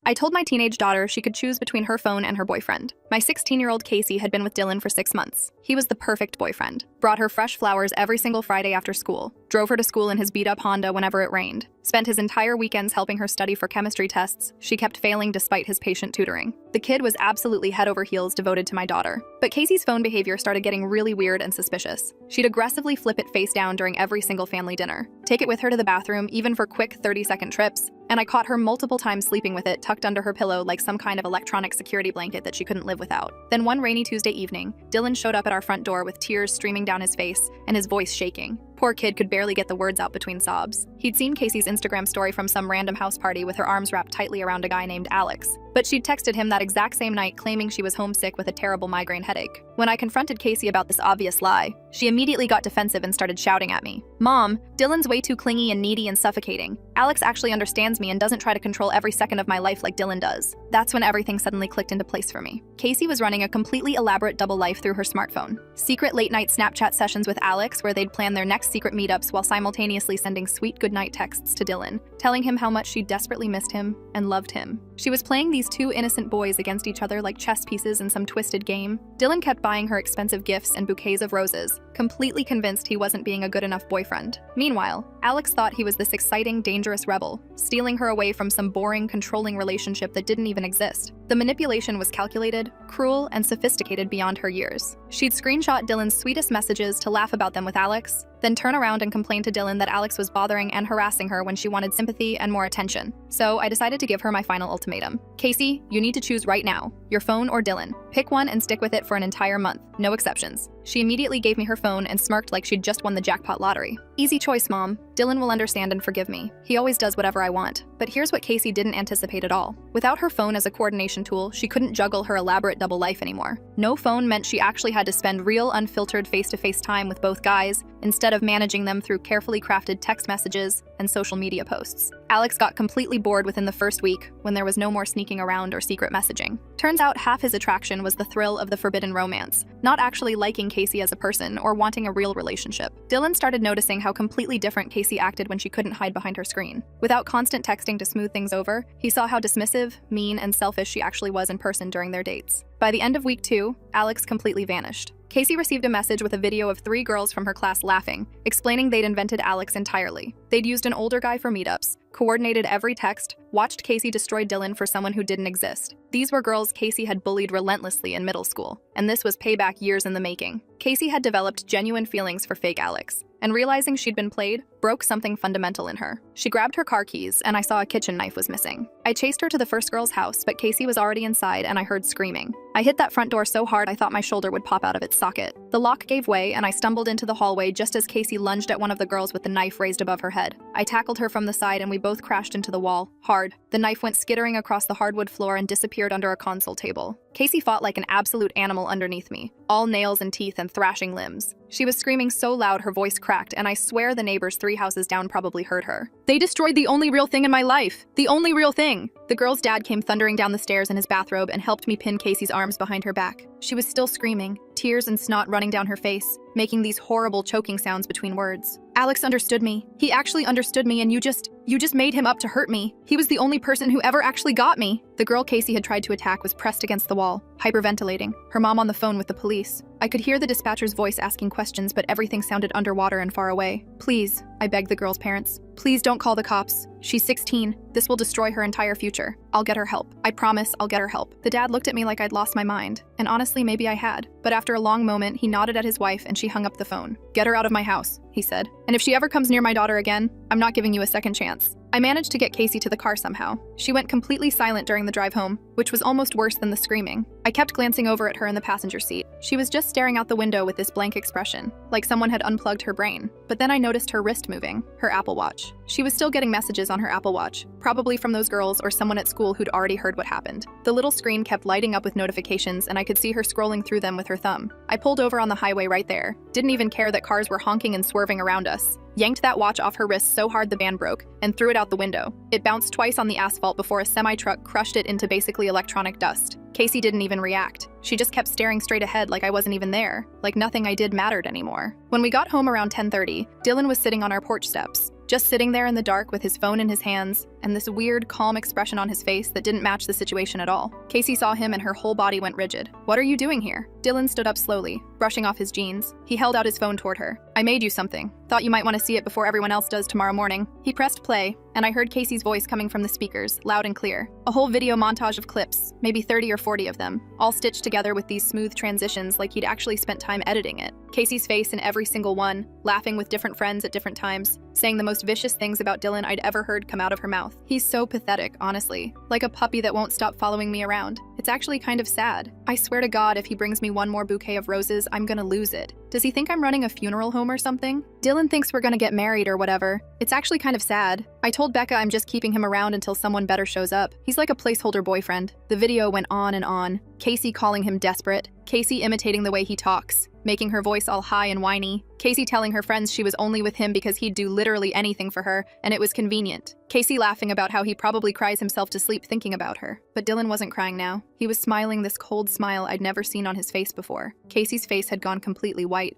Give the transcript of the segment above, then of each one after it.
I told my teenage daughter she could choose between her phone and her boyfriend. My 16-year-old Casey had been with Dylan for 6 months. He was the perfect boyfriend. Brought her fresh flowers every single Friday after school. Drove her to school in his beat-up Honda whenever it rained. Spent his entire weekends helping her study for chemistry tests. She kept failing despite his patient tutoring. The kid was absolutely head over heels devoted to my daughter. But Casey's phone behavior started getting really weird and suspicious. She'd aggressively flip it face down during every single family dinner. Take it with her to the bathroom, even for quick 30-second trips. And I caught her multiple times sleeping with it tucked under her pillow like some kind of electronic security blanket that she couldn't live without. Then one rainy Tuesday evening, Dylan showed up at our front door with tears streaming down his face and his voice shaking. Poor kid could barely get the words out between sobs. He'd seen Casey's Instagram story from some random house party with her arms wrapped tightly around a guy named Alex. But she'd texted him that exact same night claiming she was homesick with a terrible migraine headache. When I confronted Casey about this obvious lie, she immediately got defensive and started shouting at me. "Mom, Dylan's way too clingy and needy and suffocating. Alex actually understands me and doesn't try to control every second of my life like Dylan does." That's when everything suddenly clicked into place for me. Casey was running a completely elaborate double life through her smartphone. Secret late-night Snapchat sessions with Alex where they'd plan their next secret meetups while simultaneously sending sweet goodnight texts to Dylan, telling him how much she desperately missed him and loved him. She was playing these two innocent boys against each other like chess pieces in some twisted game. Dylan kept buying her expensive gifts and bouquets of roses, completely convinced he wasn't being a good enough boyfriend. Meanwhile, Alex thought he was this exciting, dangerous rebel, stealing her away from some boring, controlling relationship that didn't even exist. The manipulation was calculated, cruel, and sophisticated beyond her years. She'd screenshot Dylan's sweetest messages to laugh about them with Alex, then turn around and complain to Dylan that Alex was bothering and harassing her when she wanted sympathy and more attention. So I decided to give her my final ultimatum. Casey, you need to choose right now, your phone or Dylan. Pick one and stick with it for an entire month, no exceptions. She immediately gave me her phone and smirked like she'd just won the jackpot lottery. Easy choice, Mom. Dylan will understand and forgive me. He always does whatever I want. But here's what Casey didn't anticipate at all. Without her phone as a coordination tool, she couldn't juggle her elaborate double life anymore. No phone meant she actually had to spend real, unfiltered face-to-face time with both guys, instead of managing them through carefully crafted text messages and social media posts. Alex got completely bored within the first week when there was no more sneaking around or secret messaging. Turns out half his attraction was the thrill of the forbidden romance, not actually liking Casey as a person or wanting a real relationship. Dylan started noticing how completely different Casey acted when she couldn't hide behind her screen. Without constant texting to smooth things over, he saw how dismissive, mean, and selfish she actually was in person during their dates. By the end of week 2, Alex completely vanished. Casey received a message with a video of 3 girls from her class laughing, explaining they'd invented Alex entirely. They'd used an older guy for meetups, coordinated every text, watched Casey destroy Dylan for someone who didn't exist. These were girls Casey had bullied relentlessly in middle school, and this was payback years in the making. Casey had developed genuine feelings for fake Alex, and realizing she'd been played broke something fundamental in her. She grabbed her car keys, and I saw a kitchen knife was missing. I chased her to the first girl's house, but Casey was already inside, and I heard screaming. I hit that front door so hard I thought my shoulder would pop out of its socket. The lock gave way, and I stumbled into the hallway just as Casey lunged at one of the girls with the knife raised above her head. I tackled her from the side, and we both crashed into the wall, hard. The knife went skittering across the hardwood floor and disappeared under a console table. Casey fought like an absolute animal underneath me, all nails and teeth and thrashing limbs. She was screaming so loud her voice cracked, and I swear the neighbors 3 houses down probably heard her. "They destroyed the only real thing in my life! The only real thing!" The girl's dad came thundering down the stairs in his bathrobe and helped me pin Casey's arms behind her back. She was still screaming, tears and snot running down her face, making these horrible choking sounds between words. "Alex understood me. He actually understood me, and you just made him up to hurt me. He was the only person who ever actually got me." The girl Casey had tried to attack was pressed against the wall, hyperventilating, her mom on the phone with the police. I could hear the dispatcher's voice asking questions, but everything sounded underwater and far away. "Please," I begged the girl's parents. "Please don't call the cops. She's 16. This will destroy her entire future. I'll get her help. I promise I'll get her help." The dad looked at me like I'd lost my mind, and honestly, maybe I had. But after a long moment, he nodded at his wife and she hung up the phone. "Get her out of my house," he said. "And if she ever comes near my daughter again, I'm not giving you a second chance." I managed to get Casey to the car somehow. She went completely silent during the drive home, which was almost worse than the screaming. I kept glancing over at her in the passenger seat. She was just staring out the window with this blank expression, like someone had unplugged her brain. But then I noticed her wrist moving, her Apple Watch. She was still getting messages on her Apple Watch, probably from those girls or someone at school who'd already heard what happened. The little screen kept lighting up with notifications, and I could see her scrolling through them with her thumb. I pulled over on the highway right there, didn't even care that cars were honking and swerving around us. Yanked that watch off her wrist so hard the band broke, and threw it out the window. It bounced twice on the asphalt before a semi-truck crushed it into basically electronic dust. Casey didn't even react. She just kept staring straight ahead like I wasn't even there, like nothing I did mattered anymore. When we got home around 10:30, Dylan was sitting on our porch steps, just sitting there in the dark with his phone in his hands, and this weird, calm expression on his face that didn't match the situation at all. Casey saw him and her whole body went rigid. "What are you doing here?" Dylan stood up slowly, brushing off his jeans. He held out his phone toward her. "I made you something. Thought you might want to see it before everyone else does tomorrow morning." He pressed play, and I heard Casey's voice coming from the speakers, loud and clear. A whole video montage of clips, maybe 30 or 40 of them, all stitched together with these smooth transitions like he'd actually spent time editing it. Casey's face in every single one, laughing with different friends at different times, saying the most vicious things about Dylan I'd ever heard come out of her mouth. He's so pathetic, honestly. Like a puppy that won't stop following me around. It's actually kind of sad. I swear to God, if he brings me one more bouquet of roses, I'm gonna lose it. Does he think I'm running a funeral home or something? Dylan thinks we're gonna get married or whatever. It's actually kind of sad. I told Becca I'm just keeping him around until someone better shows up. He's like a placeholder boyfriend. The video went on and on. Casey calling him desperate. Casey imitating the way he talks, making her voice all high and whiny. Casey telling her friends she was only with him because he'd do literally anything for her, and it was convenient. Casey laughing about how he probably cries himself to sleep thinking about her. But Dylan wasn't crying now. He was smiling this cold smile I'd never seen on his face before. Casey's face had gone completely white.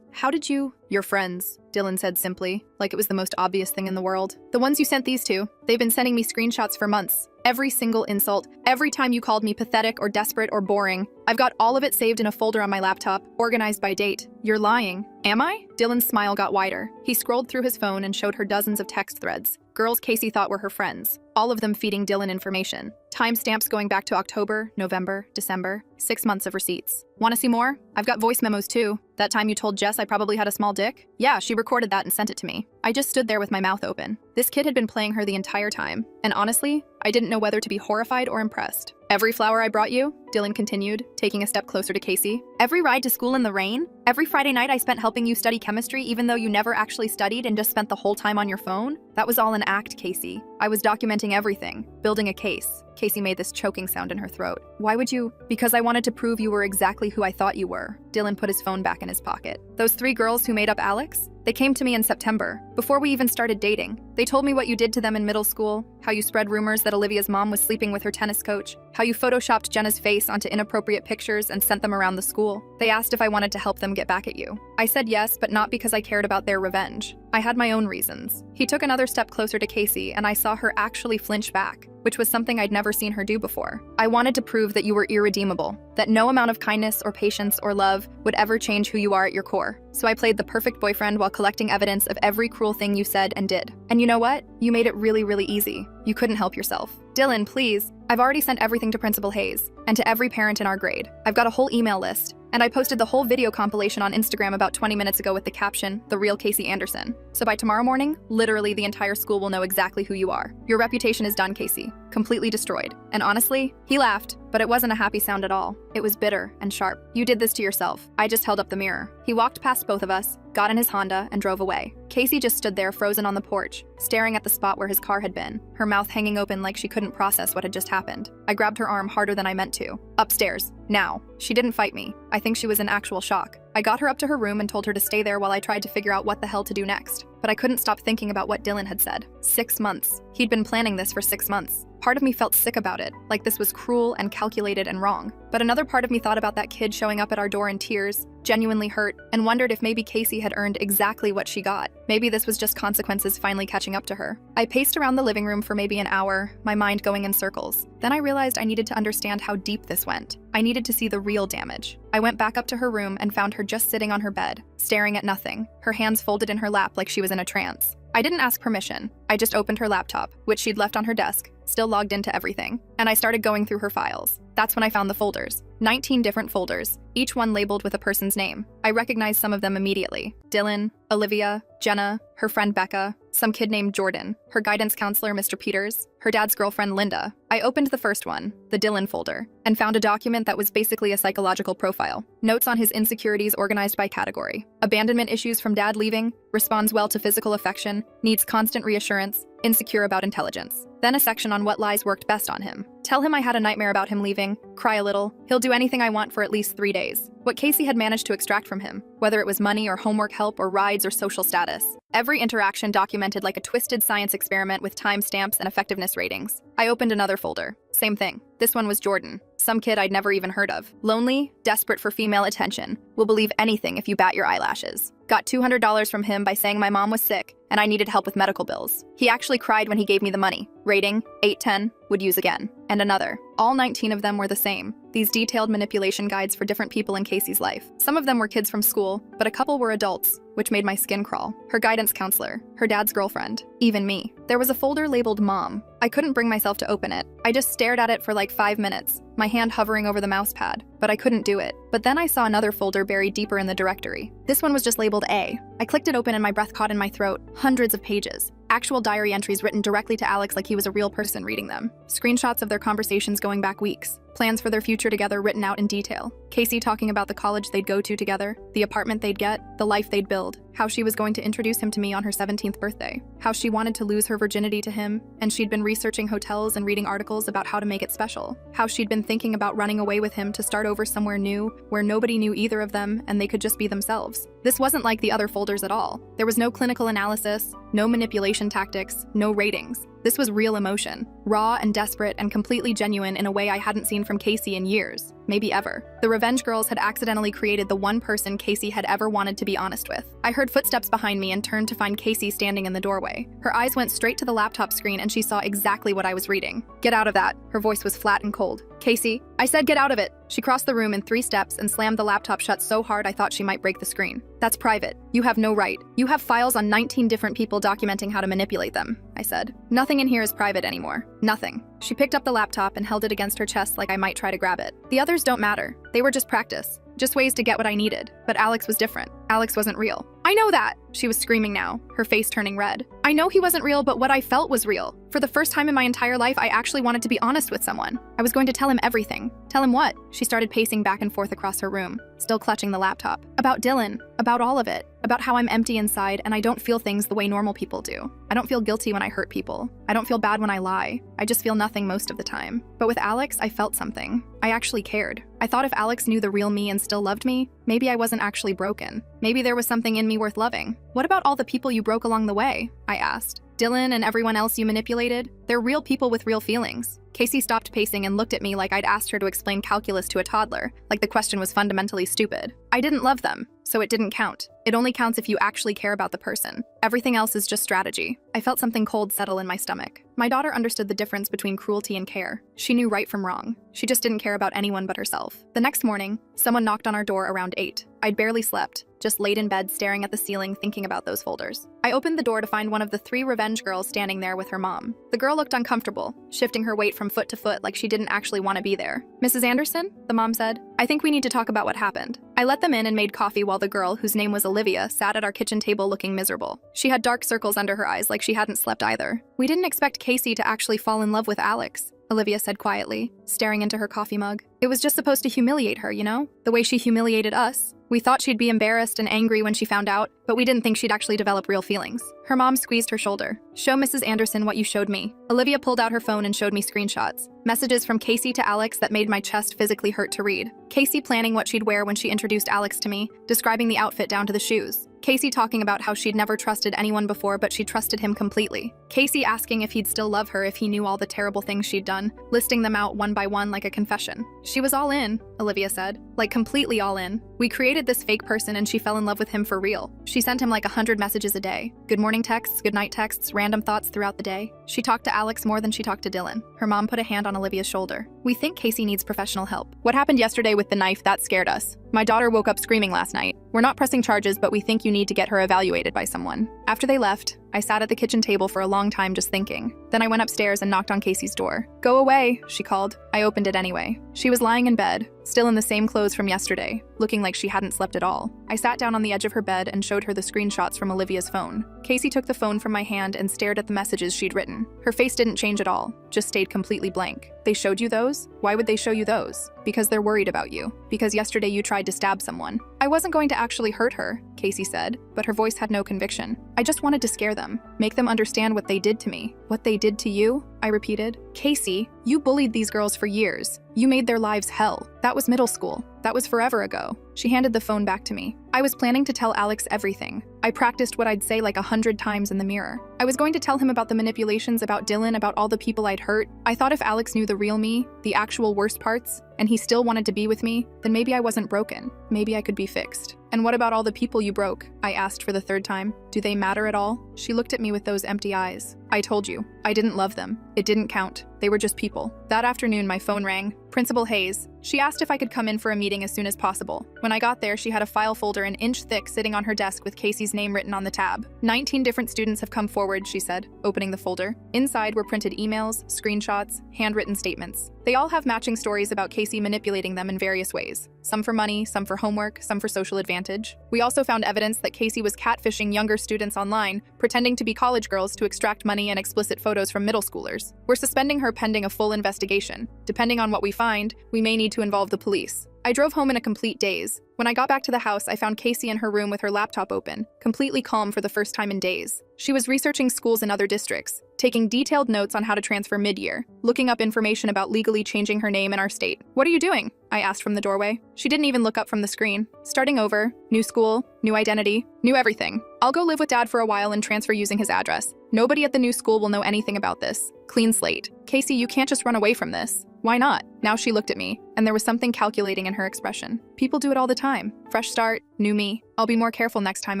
How did you? Your friends, Dylan said simply, like it was the most obvious thing in the world. The ones you sent these to. They've been sending me screenshots for months. Every single insult, every time you called me pathetic or desperate or boring. I've got all of it saved in a folder on my laptop, organized by date. You're lying. Am I? Dylan's smile got wider. He scrolled through his phone and showed her dozens of text threads. Girls Casey thought were her friends, all of them feeding Dylan information. Timestamps going back to October, November, December, 6 months of receipts. Want to see more? I've got voice memos too. That time you told Jess I probably had a small dick? Yeah, she recorded that and sent it to me. I just stood there with my mouth open. This kid had been playing her the entire time, and honestly, I didn't know whether to be horrified or impressed. Every flower I brought you, Dylan continued, taking a step closer to Casey. Every ride to school in the rain? Every Friday night I spent helping you study chemistry even though you never actually studied and just spent the whole time on your phone? That was all an act, Casey. I was documenting everything, building a case. Casey made this choking sound in her throat. Why would you? Because I wanted to prove you were exactly who I thought you were. Dylan put his phone back in his pocket. Those 3 girls who made up Alex? They came to me in September, before we even started dating. They told me what you did to them in middle school, how you spread rumors that Olivia's mom was sleeping with her tennis coach, how you photoshopped Jenna's face onto inappropriate pictures and sent them around the school. They asked if I wanted to help them get back at you. I said yes, but not because I cared about their revenge. I had my own reasons. He took another step closer to Casey, and I saw her actually flinch back, which was something I'd never seen her do before. I wanted to prove that you were irredeemable, that no amount of kindness or patience or love would ever change who you are at your core. So I played the perfect boyfriend while collecting evidence of every cruel thing you said and did. And you know what? You made it really, really easy. You couldn't help yourself. Dylan, please. I've already sent everything to Principal Hayes, and to every parent in our grade. I've got a whole email list, and I posted the whole video compilation on Instagram about 20 minutes ago with the caption, "The Real Casey Anderson." So by tomorrow morning, literally the entire school will know exactly who you are. Your reputation is done, Casey. Completely destroyed. And honestly, he laughed, but it wasn't a happy sound at all. It was bitter and sharp. You did this to yourself. I just held up the mirror. He walked past both of us, got in his Honda, and drove away. Casey just stood there frozen on the porch, staring at the spot where his car had been, her mouth hanging open like she couldn't process what had just happened. I grabbed her arm harder than I meant to. Upstairs. Now. She didn't fight me. I think she was in actual shock. I got her up to her room and told her to stay there while I tried to figure out what the hell to do next. But I couldn't stop thinking about what Dylan had said. 6 months. He'd been planning this for 6 months. Part of me felt sick about it, like this was cruel and calculated and wrong. But another part of me thought about that kid showing up at our door in tears, genuinely hurt, and wondered if maybe Casey had earned exactly what she got. Maybe this was just consequences finally catching up to her. I paced around the living room for maybe an hour, my mind going in circles. Then I realized I needed to understand how deep this went. I needed to see the real damage. I went back up to her room and found her just sitting on her bed, staring at nothing, her hands folded in her lap like she was in a trance. I didn't ask permission. I just opened her laptop, which she'd left on her desk, still logged into everything, and I started going through her files. That's when I found the folders. 19 different folders, each one labeled with a person's name. I recognized some of them immediately. Dylan, Olivia, Jenna, her friend Becca, some kid named Jordan, her guidance counselor Mr. Peters, her dad's girlfriend Linda. I opened the first one, the Dylan folder, and found a document that was basically a psychological profile. Notes on his insecurities organized by category. Abandonment issues from dad leaving, responds well to physical affection, needs constant reassurance, insecure about intelligence. Then a section on what lies worked best on him. Tell him I had a nightmare about him leaving, cry a little. He'll do anything I want for at least 3 days. What Casey had managed to extract from him, whether it was money or homework help or rides or social status. Every interaction documented like a twisted science experiment with timestamps and effectiveness ratings. I opened another folder. Same thing. This one was Jordan, some kid I'd never even heard of. Lonely, desperate for female attention, will believe anything if you bat your eyelashes. Got $200 from him by saying my mom was sick and I needed help with medical bills. He actually cried when he gave me the money. Rating, 8/10, would use again. And another. All 19 of them were the same. These detailed manipulation guides for different people in Casey's life. Some of them were kids from school, but a couple were adults, which made my skin crawl. Her guidance counselor, her dad's girlfriend, even me. There was a folder labeled Mom. I couldn't bring myself to open it. I just stared at it for like 5 minutes, my hand hovering over the mouse pad, but I couldn't do it. But then I saw another folder buried deeper in the directory. This one was just labeled A. I clicked it open and my breath caught in my throat. Hundreds of pages. Actual diary entries written directly to Alex like he was a real person reading them. Screenshots of their conversations going back weeks. Plans for their future together written out in detail. Casey talking about the college they'd go to together, the apartment they'd get, the life they'd build, how she was going to introduce him to me on her 17th birthday, how she wanted to lose her virginity to him, and she'd been researching hotels and reading articles about how to make it special, how she'd been thinking about running away with him to start over somewhere new, where nobody knew either of them and they could just be themselves. This wasn't like the other folders at all. There was no clinical analysis, no manipulation tactics, no ratings. This was real emotion, raw and desperate and completely genuine in a way I hadn't seen from Casey in years, maybe ever. The Revenge Girls had accidentally created the one person Casey had ever wanted to be honest with. I heard footsteps behind me and turned to find Casey standing in the doorway. Her eyes went straight to the laptop screen and she saw exactly what I was reading. "Get out of that." Her voice was flat and cold. "Casey, I said get out of it." She crossed the room in 3 steps and slammed the laptop shut so hard I thought she might break the screen. "That's private. You have no right. You have files on 19 different people documenting how to manipulate them," I said. "Nothing in here is private anymore. Nothing." She picked up the laptop and held it against her chest like I might try to grab it. The others don't matter. They were just practice. Just ways to get what I needed. But Alex was different. Alex wasn't real. "I know that!" She was screaming now, her face turning red. "I know he wasn't real, but what I felt was real. For the first time in my entire life, I actually wanted to be honest with someone. I was going to tell him everything." "Tell him what?" She started pacing back and forth across her room, still clutching the laptop. "About Dylan. About all of it. About how I'm empty inside and I don't feel things the way normal people do. I don't feel guilty when I hurt people. I don't feel bad when I lie. I just feel nothing most of the time. But with Alex, I felt something. I actually cared. I thought if Alex knew the real me and still loved me, maybe I wasn't actually broken. Maybe there was something in me worth loving. What about all the people you broke along the way?" I asked. "Dylan and everyone else you manipulated? They're real people with real feelings." Casey stopped pacing and looked at me like I'd asked her to explain calculus to a toddler, like the question was fundamentally stupid. "I didn't love them, so it didn't count. It only counts if you actually care about the person. Everything else is just strategy." I felt something cold settle in my stomach. My daughter understood the difference between cruelty and care. She knew right from wrong. She just didn't care about anyone but herself. The next morning, someone knocked on our door around 8. I'd barely slept, just laid in bed staring at the ceiling thinking about those folders. I opened the door to find one of the 3 Revenge Girls standing there with her mom. The girl looked uncomfortable, shifting her weight from foot to foot like she didn't actually want to be there. "Mrs. Anderson?" the mom said. "I think we need to talk about what happened." I let them in and made coffee while the girl, whose name was Olivia, sat at our kitchen table looking miserable. She had dark circles under her eyes like she hadn't slept either. "We didn't expect Casey to actually fall in love with Alex," Olivia said quietly, staring into her coffee mug. "It was just supposed to humiliate her, you know? The way she humiliated us. We thought she'd be embarrassed and angry when she found out, but we didn't think she'd actually develop real feelings." Her mom squeezed her shoulder. "Show Mrs. Anderson what you showed me." Olivia pulled out her phone and showed me screenshots. Messages from Casey to Alex that made my chest physically hurt to read. Casey planning what she'd wear when she introduced Alex to me, describing the outfit down to the shoes. Casey talking about how she'd never trusted anyone before but she trusted him completely. Casey asking if he'd still love her if he knew all the terrible things she'd done, listing them out one by one like a confession. "She was all in," Olivia said. "Like completely all in. We created this fake person and she fell in love with him for real. She sent him like 100 messages a day. Good morning texts, good night texts, random thoughts throughout the day. She talked to Alex more than she talked to Dylan." Her mom put a hand on Olivia's shoulder. "We think Casey needs professional help. What happened yesterday with the knife, that scared us. My daughter woke up screaming last night. We're not pressing charges, but we think you need to get her evaluated by someone." After they left, I sat at the kitchen table for a long time just thinking. Then I went upstairs and knocked on Casey's door. "Go away," she called. I opened it anyway. She was lying in bed, still in the same clothes from yesterday, looking like she hadn't slept at all. I sat down on the edge of her bed and showed her the screenshots from Olivia's phone. Casey took the phone from my hand and stared at the messages she'd written. Her face didn't change at all, just stayed completely blank. "They showed you those? Why would they show you those?" "Because they're worried about you. Because yesterday you tried to stab someone." "I wasn't going to actually hurt her," Casey said, but her voice had no conviction. "I just wanted to scare them. Make them understand what they did to me. What they did to you? I repeated. Casey, you bullied these girls for years. You made their lives hell. That was middle school. That was forever ago. She handed the phone back to me. I was planning to tell Alex everything. I practiced what I'd say like 100 times in the mirror. I was going to tell him about the manipulations, about Dylan, about all the people I'd hurt. I thought if Alex knew the real me, the actual worst parts, and he still wanted to be with me, then maybe I wasn't broken. Maybe I could be fixed. And what about all the people you broke? I asked for the third time. Do they matter at all? She looked at me with those empty eyes. I told you, I didn't love them. It didn't count. They were just people. That afternoon, my phone rang. Principal Hayes. She asked if I could come in for a meeting as soon as possible. When I got there, she had a file folder an inch thick sitting on her desk with Casey's name written on the tab. 19 different students have come forward, she said, opening the folder. Inside were printed emails, screenshots, handwritten statements. They all have matching stories about Casey manipulating them in various ways. Some for money, some for homework, some for social advantage. We also found evidence that Casey was catfishing younger students online, pretending to be college girls to extract money and explicit photos from middle schoolers. We're suspending her pending a full investigation. Depending on what we find, we may need to involve the police. I drove home in a complete daze. When I got back to the house, I found Casey in her room with her laptop open, completely calm for the first time in days. She was researching schools in other districts, taking detailed notes on how to transfer mid-year, looking up information about legally changing her name in our state. What are you doing? I asked from the doorway. She didn't even look up from the screen. Starting over, new school, new identity, new everything. I'll go live with Dad for a while and transfer using his address. Nobody at the new school will know anything about this. Clean slate. Casey, you can't just run away from this. Why not? Now she looked at me, and there was something calculating in her expression. People do it all the time. Fresh start, new me. I'll be more careful next time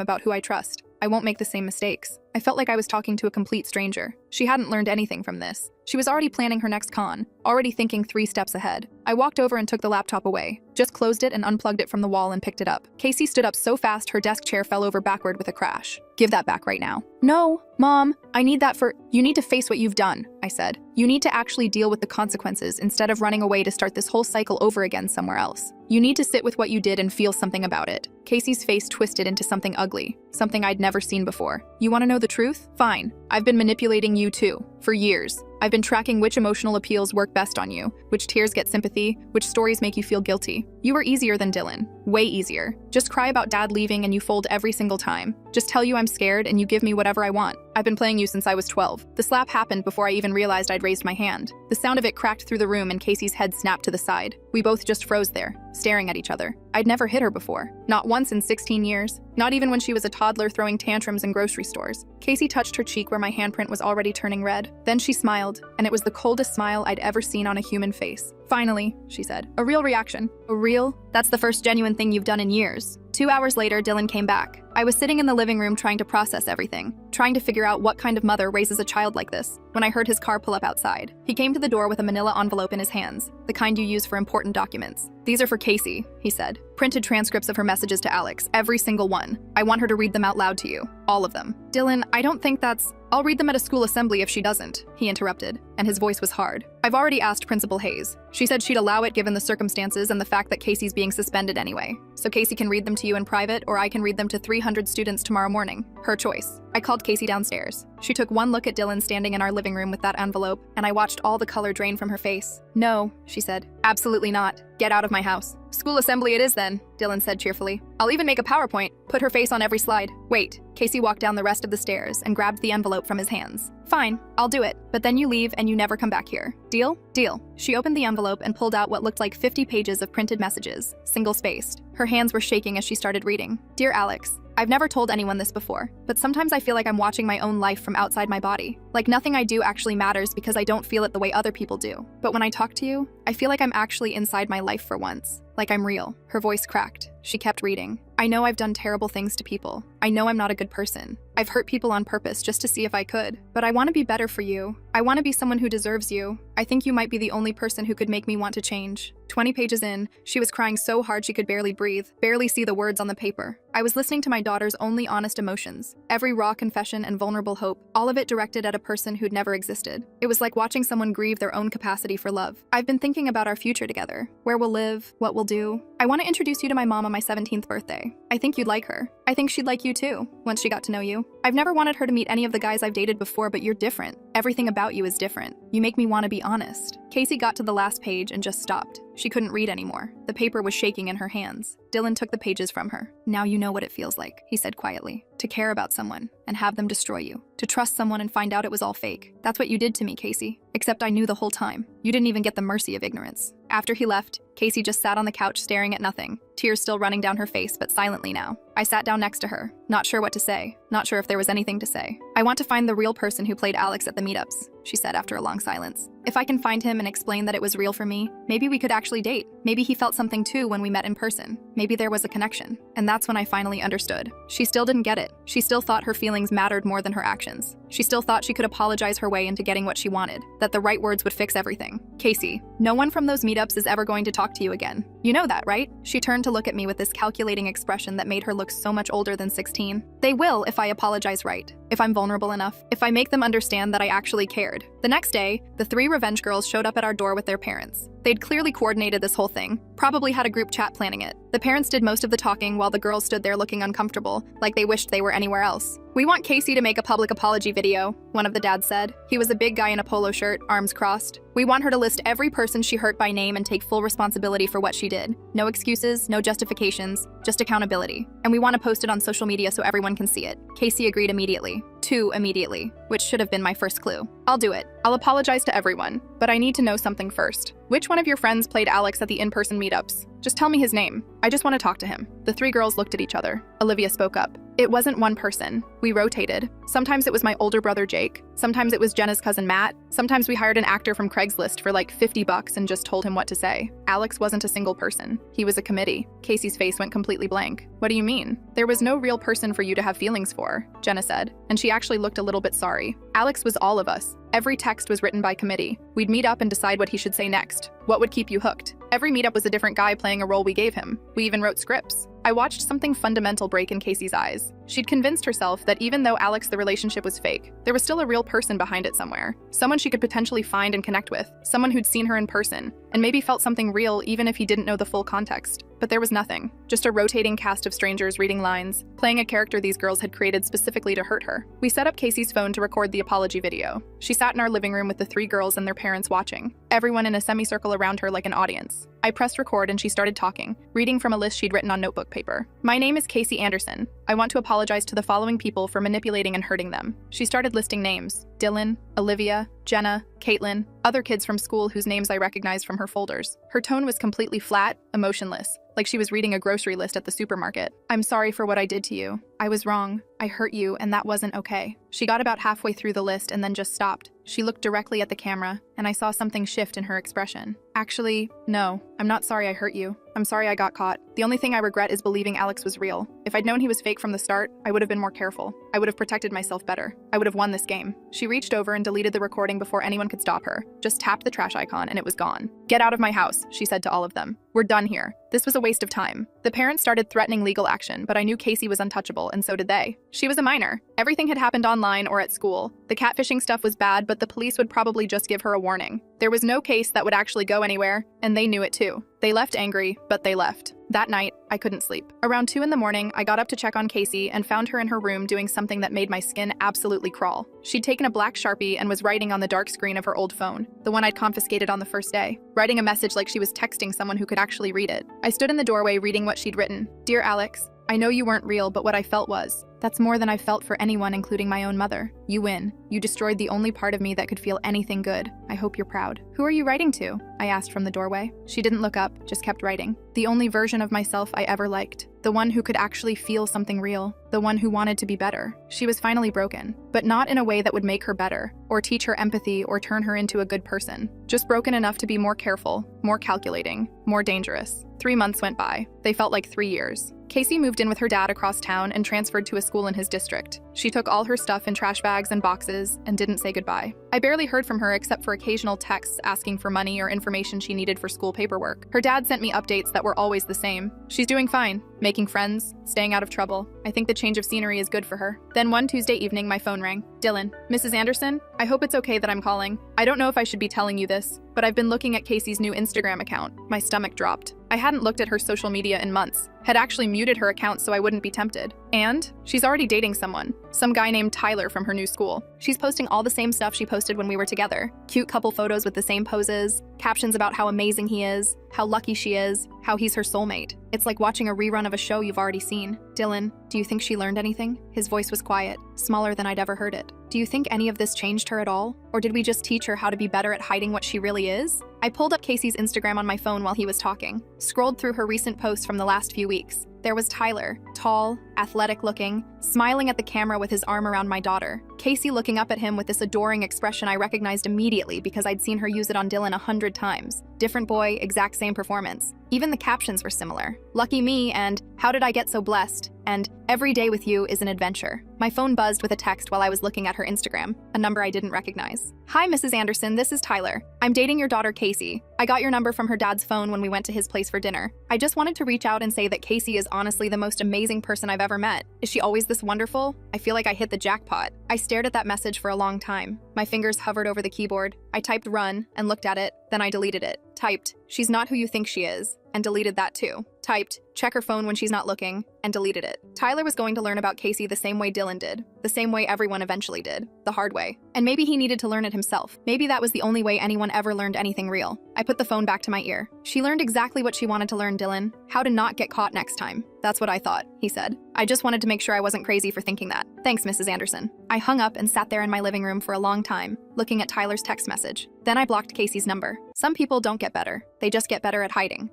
about who I trust. I won't make the same mistakes. I felt like I was talking to a complete stranger. She hadn't learned anything from this. She was already planning her next con, already thinking 3 steps ahead. I walked over and took the laptop away, just closed it and unplugged it from the wall and picked it up. Casey stood up so fast her desk chair fell over backward with a crash. Give that back right now. No, Mom, I need that for— You need to face what you've done, I said. You need to actually deal with the consequences instead of running away to start this whole cycle over again somewhere else. You need to sit with what you did and feel something about it. Casey's face twisted into something ugly, something I'd never seen before. You want to know the truth? Fine. I've been manipulating you too, for years. I've been tracking which emotional appeals work best on you, which tears get sympathy, which stories make you feel guilty. You were easier than Dylan. Way easier. Just cry about Dad leaving and you fold every single time. Just tell you I'm scared and you give me whatever I want. I've been playing you since I was 12. The slap happened before I even realized I'd raised my hand. The sound of it cracked through the room and Casey's head snapped to the side. We both just froze there, staring at each other. I'd never hit her before. Not once in 16 years. Not even when she was a toddler throwing tantrums in grocery stores. Casey touched her cheek where my handprint was already turning red. Then she smiled, and it was the coldest smile I'd ever seen on a human face. Finally, she said. A real reaction. A real? That's the first genuine thing you've done in years. 2 hours later, Dylan came back. I was sitting in the living room trying to process everything, trying to figure out what kind of mother raises a child like this, when I heard his car pull up outside. He came to the door with a manila envelope in his hands, the kind you use for important documents. These are for Casey, he said. Printed transcripts of her messages to Alex, every single one. I want her to read them out loud to you. All of them. Dylan, I don't think that's— I'll read them at a school assembly if she doesn't, he interrupted, and his voice was hard. I've already asked Principal Hayes. She said she'd allow it given the circumstances and the fact that Casey's being suspended anyway. So Casey can read them to you in private, or I can read them to 300 students tomorrow morning. Her choice. I called Casey downstairs. She took one look at Dylan standing in our living room with that envelope, and I watched all the color drain from her face. No, she said. Absolutely not. Get out of my house. School assembly it is then, Dylan said cheerfully. I'll even make a PowerPoint. Put her face on every slide. Wait. Casey walked down the rest of the stairs and grabbed the envelope from his hands. Fine, I'll do it. But then you leave and you never come back here. Deal? Deal. She opened the envelope and pulled out what looked like 50 pages of printed messages, single-spaced. Her hands were shaking as she started reading. Dear Alex, I've never told anyone this before, but sometimes I feel like I'm watching my own life from outside my body. Like nothing I do actually matters because I don't feel it the way other people do. But when I talk to you, I feel like I'm actually inside my life for once. Like I'm real. Her voice cracked. She kept reading. I know I've done terrible things to people. I know I'm not a good person. I've hurt people on purpose just to see if I could. But I want to be better for you. I want to be someone who deserves you. I think you might be the only person who could make me want to change. 20 pages in, she was crying so hard she could barely breathe, barely see the words on the paper. I was listening to my daughter's only honest emotions. Every raw confession and vulnerable hope, all of it directed at a person who'd never existed. It was like watching someone grieve their own capacity for love. I've been thinking about our future together. Where we'll live, what we'll do. I want to introduce you to my mom on my 17th birthday. I think you'd like her. I think she'd like you too, once she got to know you. I've never wanted her to meet any of the guys I've dated before, but you're different. Everything about you is different. You make me want to be honest. Casey got to the last page and just stopped. She couldn't read anymore. The paper was shaking in her hands. Dylan took the pages from her. Now you know what it feels like, he said quietly. To care about someone and have them destroy you. To trust someone and find out it was all fake. That's what you did to me, Casey. Except I knew the whole time. You didn't even get the mercy of ignorance. After he left, Casey just sat on the couch staring at nothing, tears still running down her face, but silently now. I sat down next to her, not sure what to say, not sure if there was anything to say. I want to find the real person who played Alex at the meetups, she said after a long silence. If I can find him and explain that it was real for me, maybe we could actually date. Maybe he felt something too when we met in person. Maybe there was a connection. And that's when I finally understood. She still didn't get it. She still thought her feelings mattered more than her actions. She still thought she could apologize her way into getting what she wanted, that the right words would fix everything. Casey, no one from those meetups is ever going to talk to you again. You know that, right? She turned to look at me with this calculating expression that made her look so much older than 16. They will if I apologize right, if I'm vulnerable enough, if I make them understand that I actually cared. The next day, the 3 revenge girls showed up at our door with their parents. They'd clearly coordinated this whole thing, probably had a group chat planning it. The parents did most of the talking while the girls stood there looking uncomfortable, like they wished they were anywhere else. We want Casey to make a public apology video, one of the dads said. He was a big guy in a polo shirt, arms crossed. We want her to list every person she hurt by name and take full responsibility for what she did. No excuses, no justifications, just accountability. And we want to post it on social media so everyone can see it. Casey agreed immediately. 2 immediately, which should have been my first clue. I'll do it. I'll apologize to everyone, but I need to know something first. Which one of your friends played Alex at the in-person meetups? Just tell me his name. I just want to talk to him. The 3 girls looked at each other. Olivia spoke up. It wasn't one person. We rotated. Sometimes it was my older brother Jake. Sometimes it was Jenna's cousin Matt. Sometimes we hired an actor from Craigslist for like $50 and just told him what to say. Alex wasn't a single person. He was a committee. Casey's face went completely blank. What do you mean? There was no real person for you to have feelings for, Jenna said, and she actually looked a little bit sorry. Alex was all of us. Every text was written by committee. We'd meet up and decide what he should say next. What would keep you hooked? Every meetup was a different guy playing a role we gave him. We even wrote scripts. I watched something fundamental break in Casey's eyes. She'd convinced herself that even though Alex the relationship was fake, there was still a real person behind it somewhere. Someone she could potentially find and connect with. Someone who'd seen her in person, and maybe felt something real even if he didn't know the full context. But there was nothing. Just a rotating cast of strangers reading lines, playing a character these girls had created specifically to hurt her. We set up Casey's phone to record the apology video. She sat in our living room with the 3 girls and their parents watching, everyone in a semicircle around her like an audience. I pressed record and she started talking, reading from a list she'd written on notebook paper. My name is Casey Anderson. I want to apologize to the following people for manipulating and hurting them. She started listing names. Dylan, Olivia, Jenna, Caitlin, other kids from school whose names I recognized from her folders. Her tone was completely flat, emotionless, like she was reading a grocery list at the supermarket. I'm sorry for what I did to you. I was wrong. I hurt you, and that wasn't okay. She got about halfway through the list and then just stopped. She looked directly at the camera, and I saw something shift in her expression. Actually, no, I'm not sorry I hurt you. I'm sorry I got caught. The only thing I regret is believing Alex was real. If I'd known he was fake from the start, I would have been more careful. I would have protected myself better. I would have won this game. She reached over and deleted the recording before anyone could stop her. Just tapped the trash icon and it was gone. Get out of my house, she said to all of them. We're done here. This was a waste of time. The parents started threatening legal action, but I knew Casey was untouchable, and so did they. She was a minor. Everything had happened online or at school. The catfishing stuff was bad, but the police would probably just give her a warning. There was no case that would actually go anywhere, and they knew it too. They left angry, but they left. That night, I couldn't sleep. Around 2 in the morning, I got up to check on Casey and found her in her room doing something that made my skin absolutely crawl. She'd taken a black Sharpie and was writing on the dark screen of her old phone, the one I'd confiscated on the first day, writing a message like she was texting someone who could actually read it. I stood in the doorway reading what she'd written. Dear Alex, I know you weren't real, but what I felt was. That's more than I've felt for anyone, including my own mother. You win. You destroyed the only part of me that could feel anything good. I hope you're proud. Who are you writing to? I asked from the doorway. She didn't look up, just kept writing. The only version of myself I ever liked. The one who could actually feel something real. The one who wanted to be better. She was finally broken, but not in a way that would make her better, or teach her empathy or turn her into a good person. Just broken enough to be more careful, more calculating, more dangerous. 3 months went by. They felt like 3 years. Casey moved in with her dad across town and transferred to a school in his district. She took all her stuff in trash bags and boxes and didn't say goodbye. I barely heard from her except for occasional texts asking for money or information she needed for school paperwork. Her dad sent me updates that were always the same. She's doing fine, making friends, staying out of trouble. I think the change of scenery is good for her. Then one Tuesday evening, my phone rang. Dylan, Mrs. Anderson, I hope it's okay that I'm calling. I don't know if I should be telling you this, but I've been looking at Casey's new Instagram account. My stomach dropped. I hadn't looked at her social media in months, had actually muted her account so I wouldn't be tempted. And she's already dating someone, some guy named Tyler from her new school. She's posting all the same stuff she posted when we were together. Cute couple photos with the same poses, captions about how amazing he is, how lucky she is, how he's her soulmate. It's like watching a rerun of a show you've already seen. Dylan, do you think she learned anything? His voice was quiet, smaller than I'd ever heard it. Do you think any of this changed her at all? Or did we just teach her how to be better at hiding what she really is? I pulled up Casey's Instagram on my phone while he was talking, scrolled through her recent posts from the last few weeks. There was Tyler, tall, athletic-looking, smiling at the camera with his arm around my daughter. Casey looking up at him with this adoring expression I recognized immediately because I'd seen her use it on Dylan 100 times. Different boy, exact same performance. Even the captions were similar. Lucky me and how did I get so blessed? And every day with you is an adventure. My phone buzzed with a text while I was looking at her Instagram, a number I didn't recognize. Hi, Mrs. Anderson, this is Tyler. I'm dating your daughter, Casey. I got your number from her dad's phone when we went to his place for dinner. I just wanted to reach out and say that Casey is honestly the most amazing person I've ever met. Is she always this wonderful? I feel like I hit the jackpot. I stared at that message for a long time. My fingers hovered over the keyboard. I typed run and looked at it, then I deleted it. Typed, she's not who you think she is, and deleted that too. Typed, check her phone when she's not looking, and deleted it. Tyler was going to learn about Casey the same way Dylan did, the same way everyone eventually did, the hard way. And maybe he needed to learn it himself. Maybe that was the only way anyone ever learned anything real. I put the phone back to my ear. She learned exactly what she wanted to learn, Dylan. How to not get caught next time. That's what I thought, he said. I just wanted to make sure I wasn't crazy for thinking that. Thanks, Mrs. Anderson. I hung up and sat there in my living room for a long time, looking at Tyler's text message. Then I blocked Casey's number. Some people don't get better. They just get better at hiding.